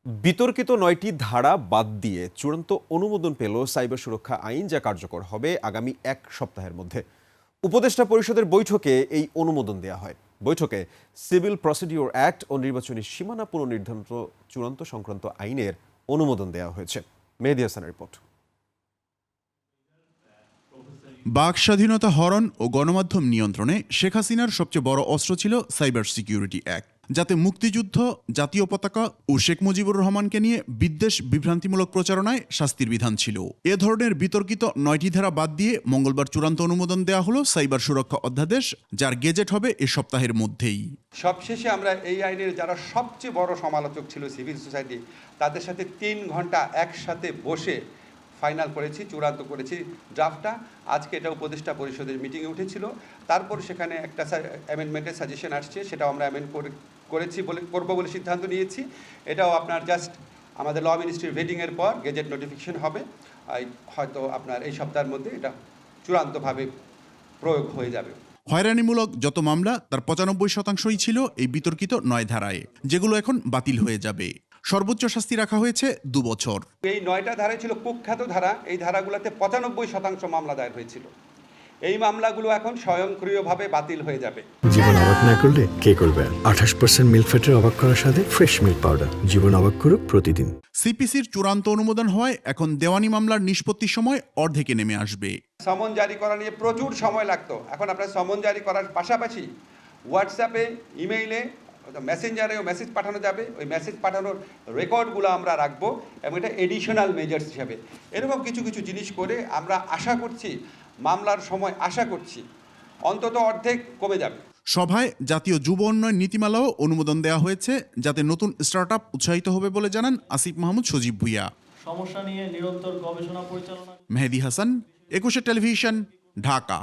বিতর্কিত ৯টি ধারা বাদ দিয়ে চূড়ান্ত অনুমোদন পেল সাইবার সুরক্ষা আইন, যা কার্যকর হবে আগামী এক সপ্তাহের মধ্যে। উপদেষ্টা পরিষদের বৈঠকে এই অনুমোদন দেওয়া হয়। বৈঠকে সিভিল প্রসিডিওর অ্যাক্ট ও নির্বাচনী সীমানা পুনর্নির্ধারণ চূড়ান্ত সংক্রান্ত আইনের অনুমোদন দেওয়া হয়েছে। মেহেদী হাসানের রিপোর্ট। বাক স্বাধীনতা হরণ ও গণমাধ্যম নিয়ন্ত্রণে শেখ হাসিনার সবচেয়ে বড় অস্ত্র ছিল সাইবার সিকিউরিটি অ্যাক্ট, যাতে মুক্তিযুদ্ধ, জাতীয় পতাকা ও শেখ মুজিবুর রহমানকে নিয়ে বিদ্বেষ বিভ্রান্তিমূলক প্রচারণায় শাস্তির বিধান ছিল। এ ধরনের বিতর্কিত ৯টি ধারা বাদ দিয়ে মঙ্গলবার চূড়ান্ত অনুমোদন দেওয়া হলো সাইবার সুরক্ষা অধ্যাদেশ, যার গেজেট হবে এ সপ্তাহের মধ্যেই। সবশেষে আমরা এই আইনের যারা সবচেয়ে বড় সমালোচক ছিল সিভিল সোসাইটি, তাদের সাথে ৩ ঘন্টা একসাথে বসে ফাইনাল করেছি, চূড়ান্ত করেছি ড্রাফটটা। আজকে এটা উপদেষ্টা পরিষদের মিটিংয়ে উঠেছিল, তারপর সেখানে একটা অ্যামেন্ডমেন্টের সাজেশন আসছে, সেটাও আমরা করবো বলে সিদ্ধান্ত নিয়েছি। এটাও আপনার জাস্ট আমাদের ল মিনিস্ট্রির ভেটিংয়ের পর গেজেট নোটিফিকেশন হবে, হয়তো আপনার এই সপ্তাহের মধ্যে এটা চূড়ান্তভাবে প্রয়োগ হয়ে যাবে। হয়রানিমূলক যত মামলা তার ৯৫%ই ছিল এই বিতর্কিত ৯ ধারায়, যেগুলো এখন বাতিল হয়ে যাবে। সর্বোচ্চ শাস্তি রাখা হয়েছে ২ বছর। এই ৯টা ধারায় ছিল কুখ্যাত ধারা, এই ধারাগুলোতে ৯৫% মামলা দায়ের হয়েছিল। এই মামলাগুলো এখন স্বয়ংক্রিয়ভাবে বাতিল হয়ে যাবে। জীবন অবাক না করলে কে করবে? ২৮% মিল্ক ফ্যাটের অবাক করার সাথে ফ্রেশ মিল্ক পাউডার। জীবন অবাক করুক প্রতিদিন। সিপিসির চূড়ান্ত অনুমোদন হওয়ায় এখন দেওয়ানি মামলার নিষ্পত্তির সময় অর্ধেকে নেমে আসবে। সমন জারি করা নিয়ে প্রচুর সময় লাগতো, এখন আপনার সমন জারি করার পাশাপাশি হোয়াটসঅ্যাপে, ইমেইলে, মেসেঞ্জারেও মেসেজ পাঠানো যাবে। ওই মেসেজ পাঠানোর রেকর্ডগুলো আমরা রাখবো এবং এটা এডিশনাল মেজার্স হিসাবে এরকম কিছু কিছু জিনিস করে আমরা আশা করছি মামলার সময় অন্তত অর্ধেক কমে যাবে। সভায় জাতীয় যুব উন্নয়ন নীতিমালাও অনুমোদন দেওয়া হয়েছে, যাতে নতুন স্টার্টআপ উৎসাহিত হবে বলে জানান আসিফ মাহমুদ সজীব ভুইয়া। সমস্যা নিয়ে নিরন্তর গবেষণা পরিচালনা। মেহেদী হাসান, ২১ টেলিভিশন, ঢাকা।